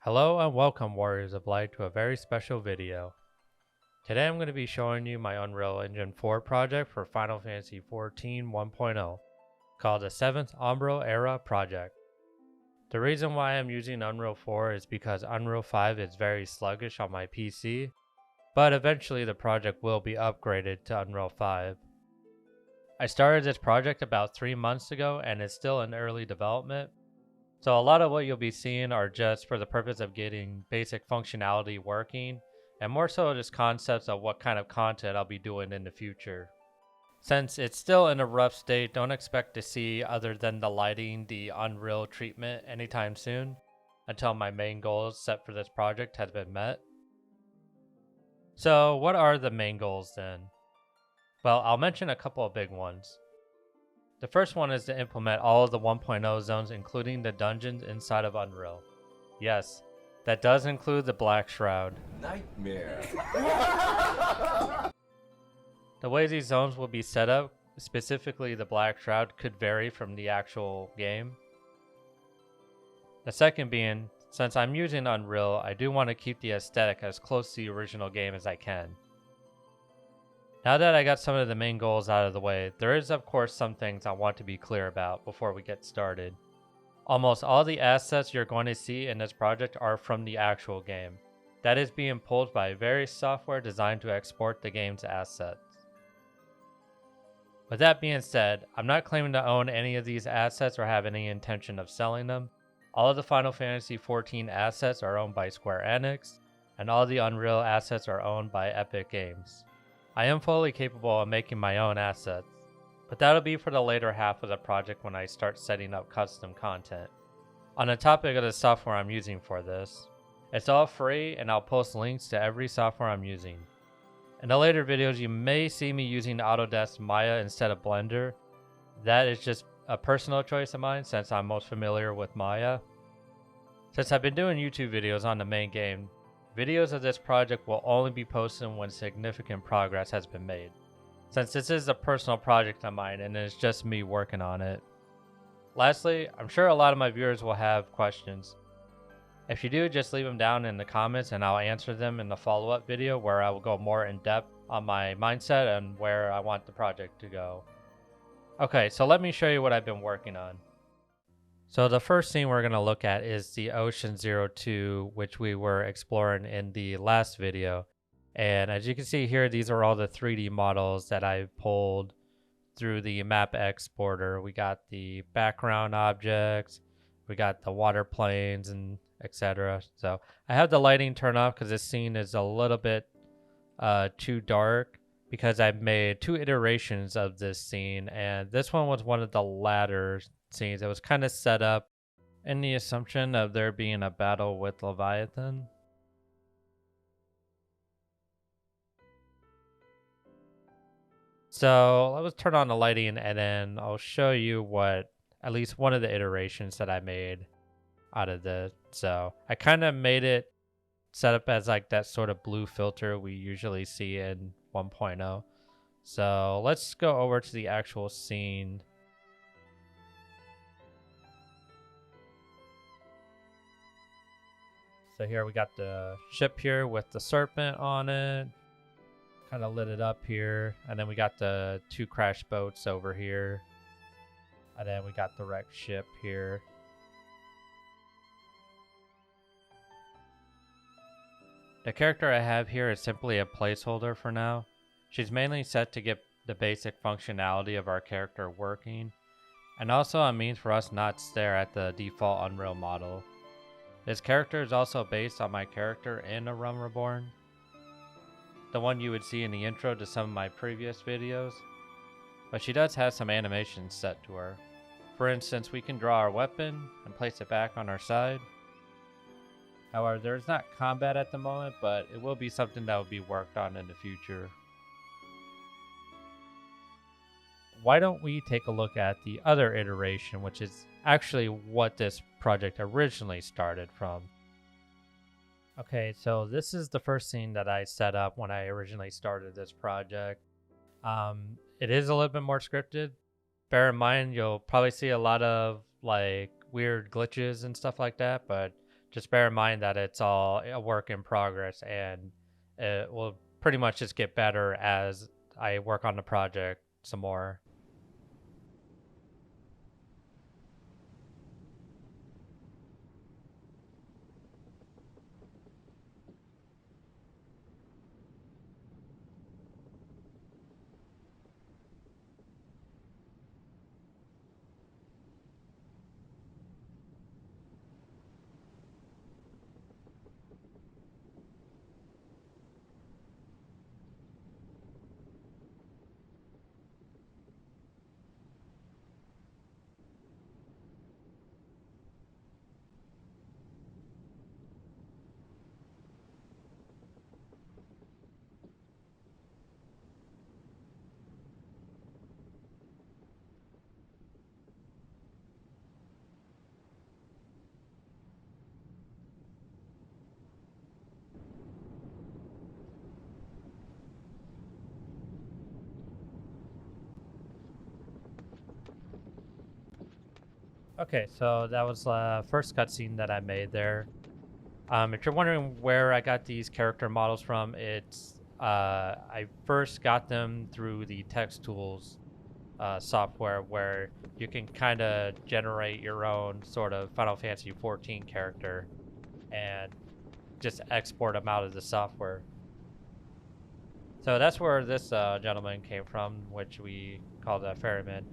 Hello and welcome, Warriors of Light, to a very special video. Today I'm going to be showing you my Unreal Engine 4 project for Final Fantasy XIV 1.0, called the 7th Umbral Era Project. The reason why I'm using Unreal 4 is because Unreal 5 is very sluggish on my PC, but eventually the project will be upgraded to Unreal 5. I started this project about 3 months ago and it's still in early development. So a lot of what you'll be seeing are just for the purpose of getting basic functionality working, and more so just concepts of what kind of content I'll be doing in the future. Since it's still in a rough state, don't expect to see other than the lighting, the Unreal treatment anytime soon, until my main goals set for this project has been met. So what are the main goals then? Well, I'll mention a couple of big ones. The first one is to implement all of the 1.0 zones, including the dungeons inside of Unreal. Yes, that does include the Black Shroud. Nightmare. The way these zones will be set up, specifically the Black Shroud, could vary from the actual game. The second being, since I'm using Unreal, I do want to keep the aesthetic as close to the original game as I can. Now that I got some of the main goals out of the way, there is of course some things I want to be clear about before we get started. Almost all the assets you're going to see in this project are from the actual game. That is being pulled by various software designed to export the game's assets. With that being said, I'm not claiming to own any of these assets or have any intention of selling them. All of the Final Fantasy XIV assets are owned by Square Enix, and all the Unreal assets are owned by Epic Games. I am fully capable of making my own assets, but that'll be for the later half of the project when I start setting up custom content. On the topic of the software I'm using for this, it's all free and I'll post links to every software I'm using. In the later videos you may see me using Autodesk Maya instead of Blender. That is just a personal choice of mine since I'm most familiar with Maya. Since I've been doing YouTube videos on the main game, videos of this project will only be posted when significant progress has been made, since this is a personal project of mine and it's just me working on it. Lastly, I'm sure a lot of my viewers will have questions. If you do, just leave them down in the comments and I'll answer them in the follow-up video where I will go more in depth on my mindset and where I want the project to go. Okay, so let me show you what I've been working on. So the first scene we're going to look at is the Ocean 02, which we were exploring in the last video. And as you can see here, these are all the 3D models that I pulled through the map exporter. We got the background objects, we got the water planes, and etc. So I have the lighting turned off because this scene is a little bit too dark, because I've made 2 iterations of this scene, and this one was one of the latter scenes. It was kind of set up in the assumption of there being a battle with Leviathan. So let's turn on the lighting and then I'll show you what at least one of the iterations that I made out of this. So I kind of made it set up as like that sort of blue filter we usually see in 1.0. So let's go over to the actual scene. So here we got the ship here with the serpent on it. Kind of lit it up here. And then we got the 2 crash boats over here. And then we got the wrecked ship here. The character I have here is simply a placeholder for now. She's mainly set to get the basic functionality of our character working, and also a means for us not stare at the default Unreal model. This character is also based on my character in A Realm Reborn, the one you would see in the intro to some of my previous videos, but she does have some animations set to her. For instance, we can draw our weapon and place it back on our side. However, there's not combat at the moment, but it will be something that will be worked on in the future. Why don't we take a look at the other iteration, which is actually what this project originally started from. Okay, so this is the first scene that I set up when I originally started this project. It is a little bit more scripted. Bear in mind, you'll probably see a lot of like weird glitches and stuff like that, but just bear in mind that it's all a work in progress, and it will pretty much just get better as I work on the project some more. Okay, so that was the first cutscene that I made there. If you're wondering where I got these character models from, it's I first got them through the text tools software, where you can kind of generate your own sort of Final Fantasy XIV character and just export them out of the software. So that's where this gentleman came from, which we call the ferryman.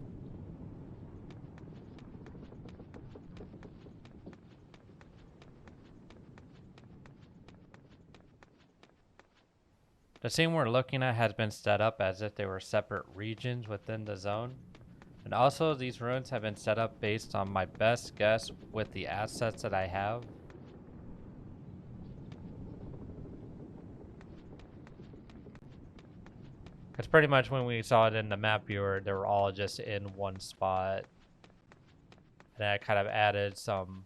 The scene we're looking at has been set up as if they were separate regions within the zone. And also, these ruins have been set up based on my best guess with the assets that I have. Because pretty much when we saw it in the map viewer, they were all just in one spot. And I kind of added some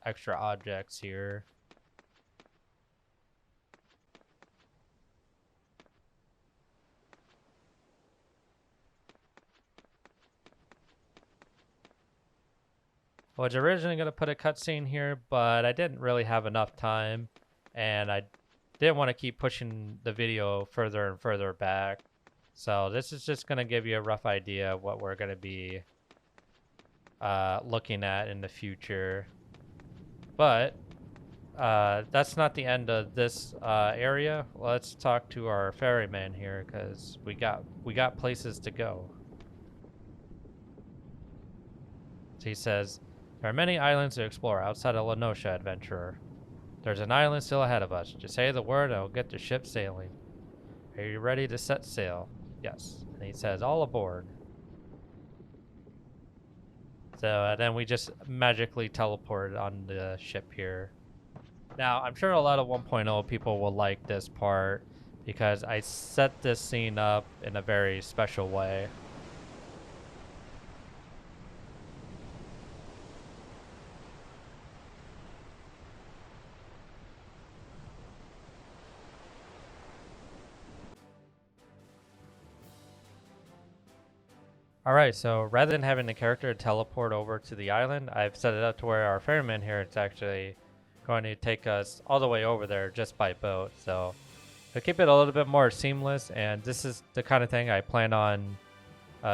extra objects here. I was originally going to put a cutscene here, but I didn't really have enough time, and I didn't want to keep pushing the video further and further back. So this is just going to give you a rough idea of what we're going to be looking at in the future. But that's not the end of this area. Let's talk to our ferryman here, because we got places to go. So he says, there are many islands to explore outside of Lenosha, adventurer. There's an island still ahead of us. Just say the word and we'll get the ship sailing. Are you ready to set sail? Yes. And he says, all aboard. So then we just magically teleport on the ship here. Now, I'm sure a lot of 1.0 people will like this part because I set this scene up in a very special way. Alright, so rather than having the character teleport over to the island, I've set it up to where our ferryman here is actually going to take us all the way over there just by boat. So to keep it a little bit more seamless, and this is the kind of thing I plan on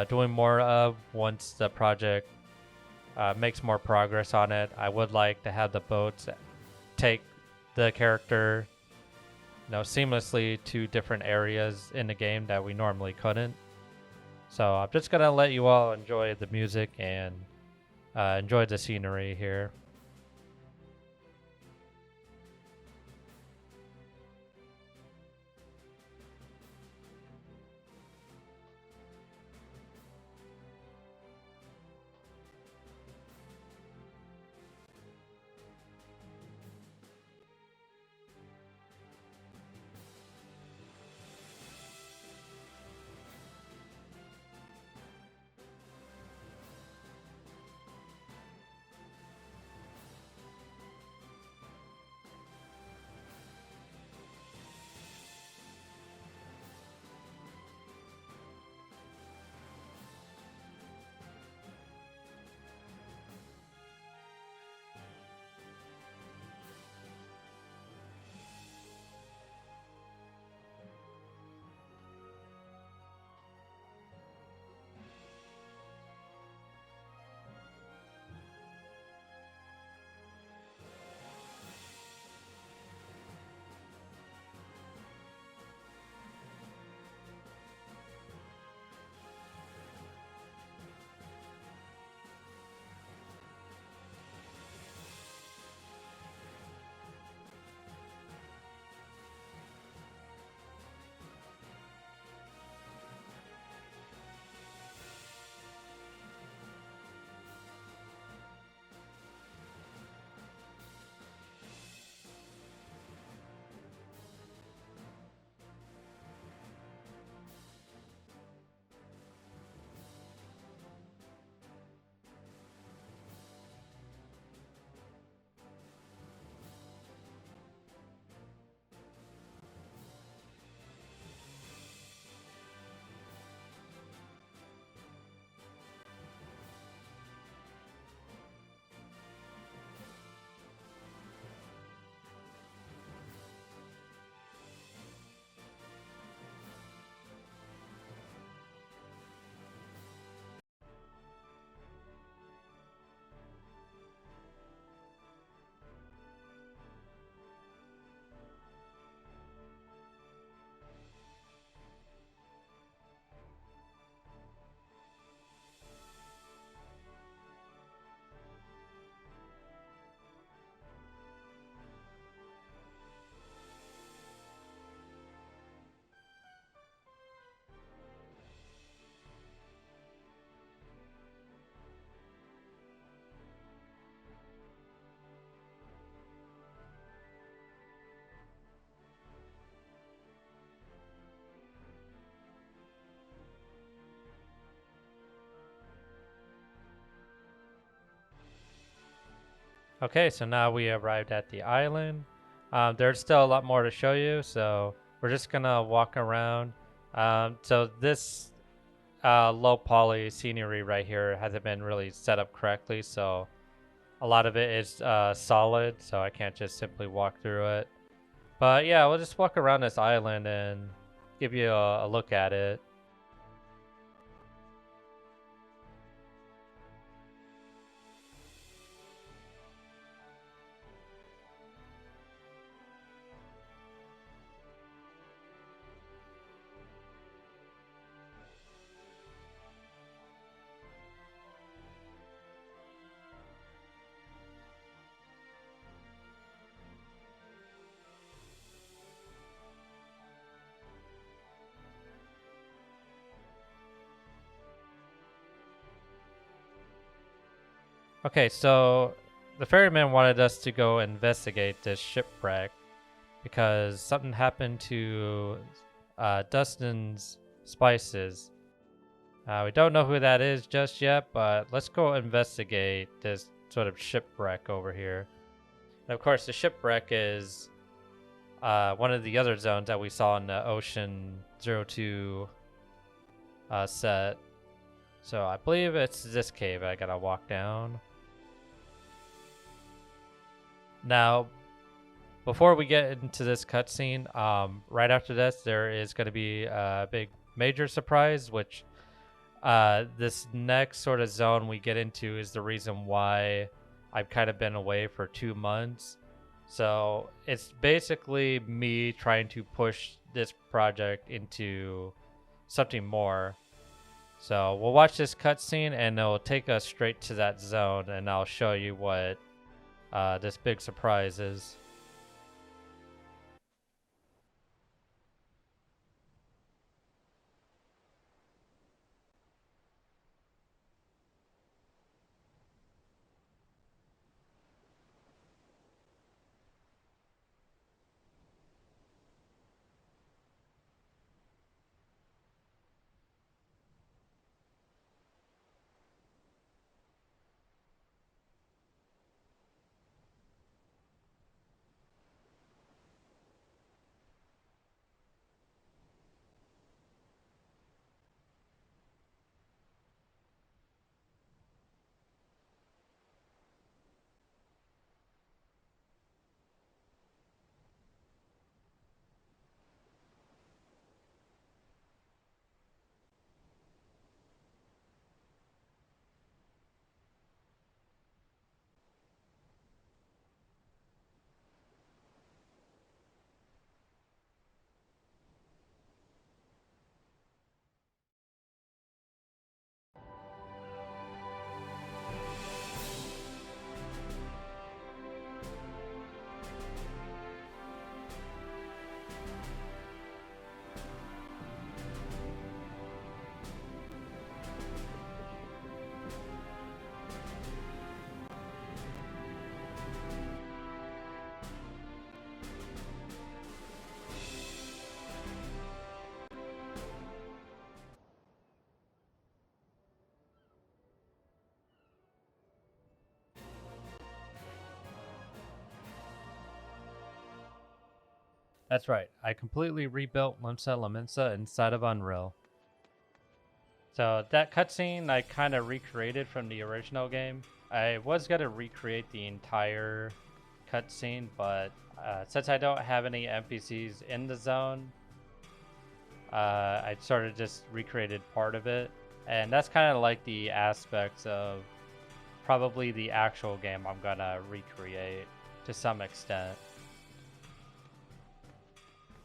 doing more of once the project makes more progress on it. I would like to have the boats take the character, seamlessly to different areas in the game that we normally couldn't. So I'm just gonna let you all enjoy the music and enjoy the scenery here. Okay, so now we arrived at the island. There's still a lot more to show you, so we're just gonna walk around. So this low poly scenery right here hasn't been really set up correctly, so a lot of it is solid, so I can't just simply walk through it. But yeah, we'll just walk around this island and give you a look at it. Okay, so the ferryman wanted us to go investigate this shipwreck because something happened to Dustin's spices. We don't know who that is just yet, but let's go investigate this sort of shipwreck over here. And of course, the shipwreck is one of the other zones that we saw in the Ocean 02 set. So I believe it's this cave I gotta walk down. Now, before we get into this cutscene, right after this, there is going to be a big major surprise, which this next sort of zone we get into is the reason why I've kind of been away for 2 months. So it's basically me trying to push this project into something more. So we'll watch this cutscene and it'll take us straight to that zone, and I'll show you what this big surprise is. That's right. I completely rebuilt Limsa Laminsa inside of Unreal. So that cutscene I kind of recreated from the original game. I was going to recreate the entire cutscene, but since I don't have any NPCs in the zone, I sort of just recreated part of it. And that's kind of like the aspects of probably the actual game I'm going to recreate to some extent.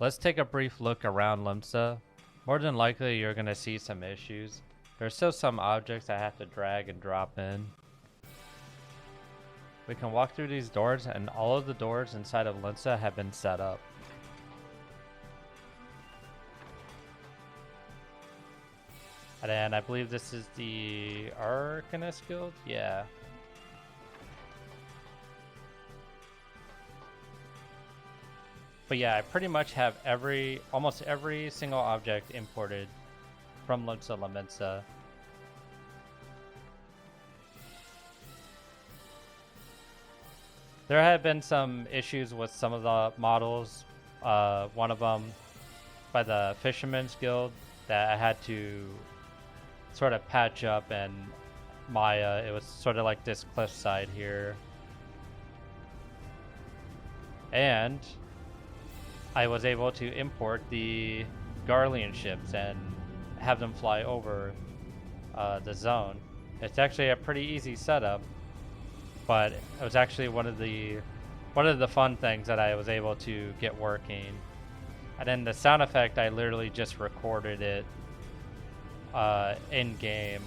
Let's take a brief look around Limsa. More than likely you're going to see some issues. There's still some objects I have to drag and drop in. We can walk through these doors, and all of the doors inside of Limsa have been set up. And I believe this is the Arcanist Guild? Yeah. But yeah, I pretty much have almost every single object imported from Limsa Laminsa. There have been some issues with some of the models. One of them by the Fisherman's Guild that I had to sort of patch up, and Maya, it was sort of like this cliffside here. And I was able to import the Garlean ships and have them fly over the zone. It's actually a pretty easy setup, but it was actually one of the fun things that I was able to get working. And then the sound effect, I literally just recorded it in game.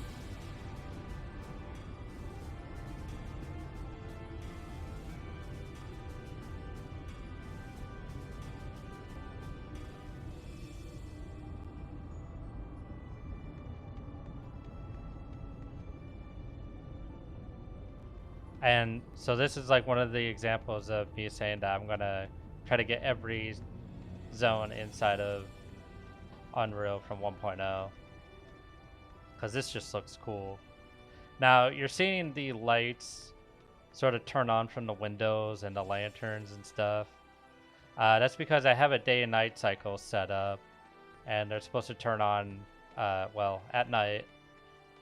And so this is like one of the examples of me saying that I'm gonna try to get every zone inside of Unreal from 1.0, because this just looks cool. Now you're seeing the lights sort of turn on from the windows and the lanterns and stuff. That's because I have a day and night cycle set up, and they're supposed to turn on well, at night.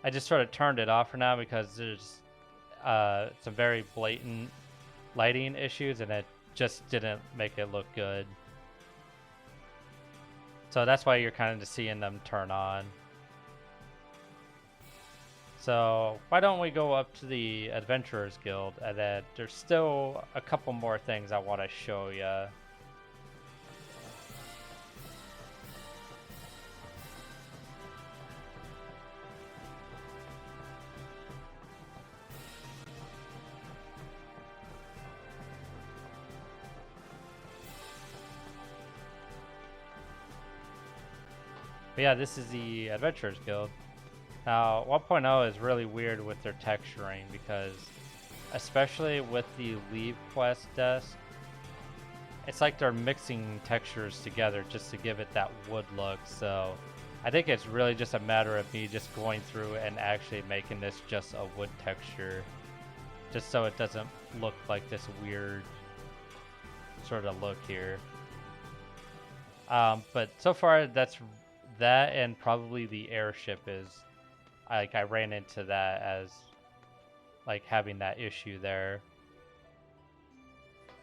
I just sort of turned it off for now because there's some very blatant lighting issues, and it just didn't make it look good. So that's why you're kind of just seeing them turn on. So why don't we go up to the Adventurers Guild, and then there's still a couple more things I want to show you. But yeah, this is the Adventurers Guild. Now, 1.0 is really weird with their texturing, because especially with the Leave Quest desk, it's like they're mixing textures together just to give it that wood look. So I think it's really just a matter of me just going through and actually making this just a wood texture, just so it doesn't look like this weird sort of look here. But so far, that's that, and probably the airship is, I ran into that as like having that issue there.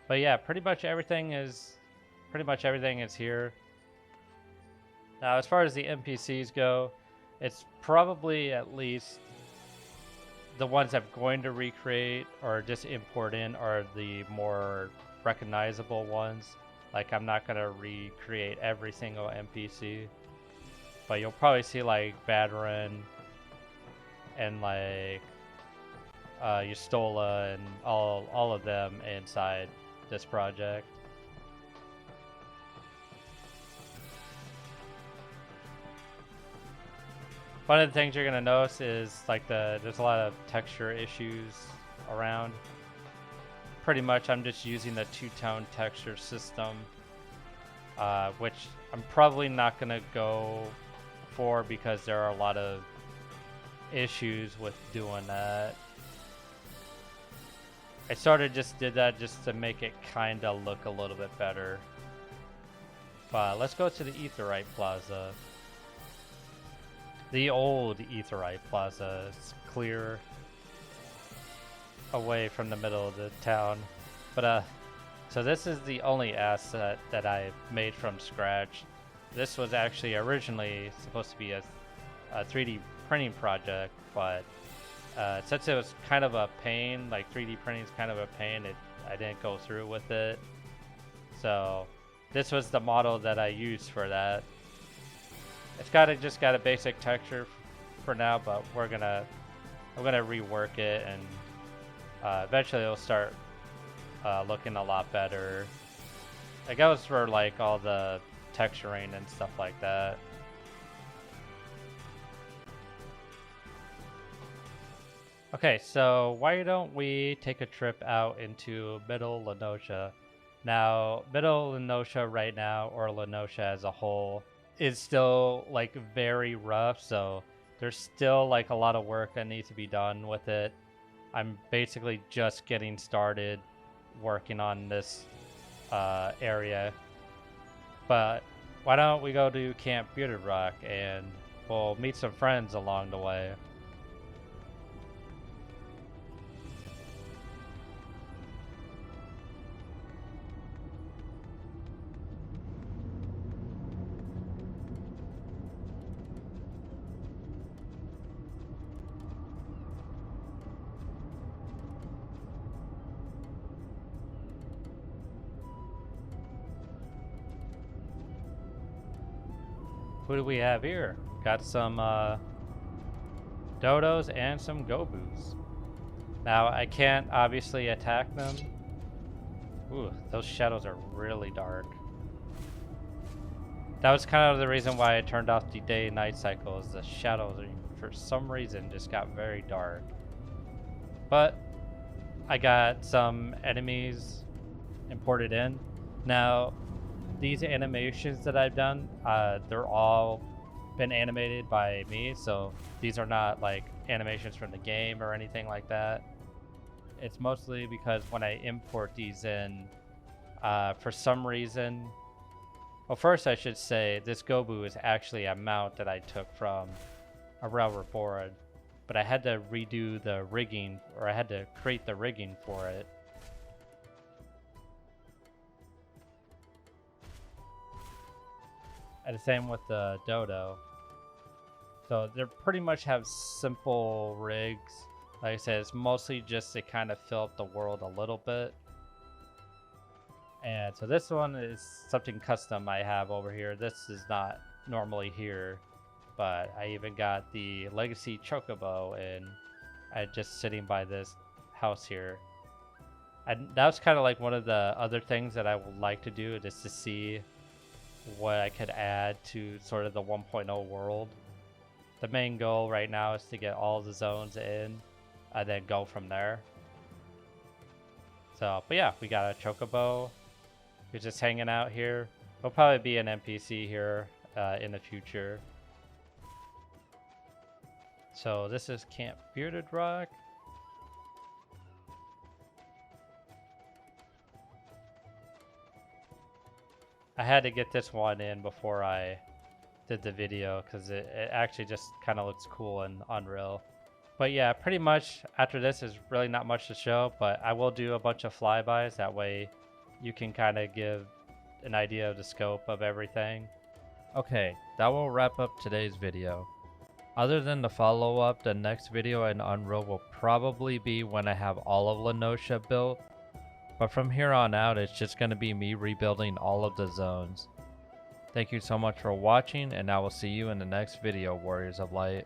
But yeah, pretty much everything is here. Now, as far as the NPCs go, it's probably at least the ones I'm going to recreate or just import in are the more recognizable ones. Like, I'm not gonna recreate every single NPC, but you'll probably see like Badron and like Yustola and all of them inside this project. One of the things you're gonna notice is like there's a lot of texture issues around. Pretty much I'm just using the two-tone texture system, which I'm probably not gonna go for because there are a lot of issues with doing that. I sort of just did that just to make it kind of look a little bit better. But let's go to the Aetheryte Plaza. The old Aetheryte Plaza. It's clear away from the middle of the town. But so this is the only asset that I made from scratch. This was actually originally supposed to be a 3D printing project, but since it was kind of a pain, like 3D printing is kind of a pain, I didn't go through with it. So this was the model that I used for that. It's just got a basic texture for now, but I'm gonna rework it, and eventually it'll start looking a lot better. It goes for like all the texturing and stuff like that. Okay, so why don't we take a trip out into Middle Lenosha? Now, Middle Lenosha right now, or Lenosha as a whole, is still like very rough, so there's still like a lot of work that needs to be done with it. I'm basically just getting started working on this area. But why don't we go to Camp Bearded Rock and we'll meet some friends along the way. Who do we have here? Got some dodos and some gobus. Now I can't obviously attack them. Ooh, those shadows are really dark. That was kind of the reason why I turned off the day and night cycle, is the shadows for some reason just got very dark. But I got some enemies imported in. Now these animations that I've done, they're all been animated by me, so these are not like animations from the game or anything like that. It's mostly because when I import these in, for some reason, well, first I should say this Gobu is actually a mount that I took from a railroad board, but I had to redo the rigging, or I had to create the rigging for it. And the same with the dodo. So they pretty much have simple rigs. Like I said, it's mostly just to kind of fill up the world a little bit. And so this one is something custom I have over here. This is not normally here, but I even got the Legacy Chocobo and I just sitting by this house here. And that was kind of like one of the other things that I would like to do, just to see what I could add to sort of the 1.0 world. The main goal right now is to get all the zones in and then go from there. So, but yeah, we got a Chocobo who's just hanging out here. He'll probably be an NPC here in the future. So this is Camp Bearded Rock. I had to get this one in before I did the video because it actually just kind of looks cool in Unreal. But yeah, pretty much after this is really not much to show, but I will do a bunch of flybys. That way you can kind of give an idea of the scope of everything. Okay, that will wrap up today's video. Other than the follow-up, the next video in Unreal will probably be when I have all of Lenosha built. But from here on out, it's just going to be me rebuilding all of the zones. Thank you so much for watching, and I will see you in the next video, Warriors of Light.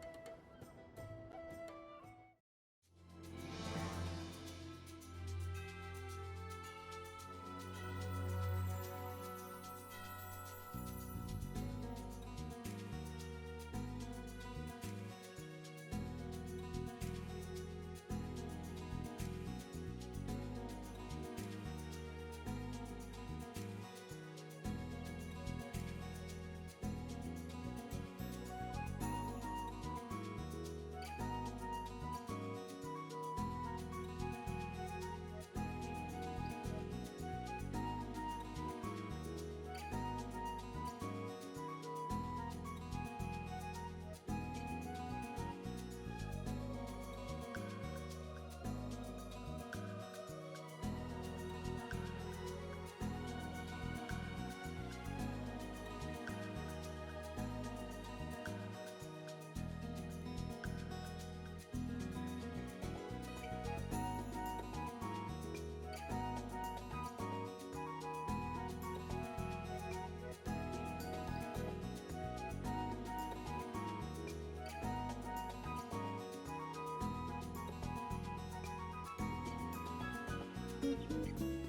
Thank you.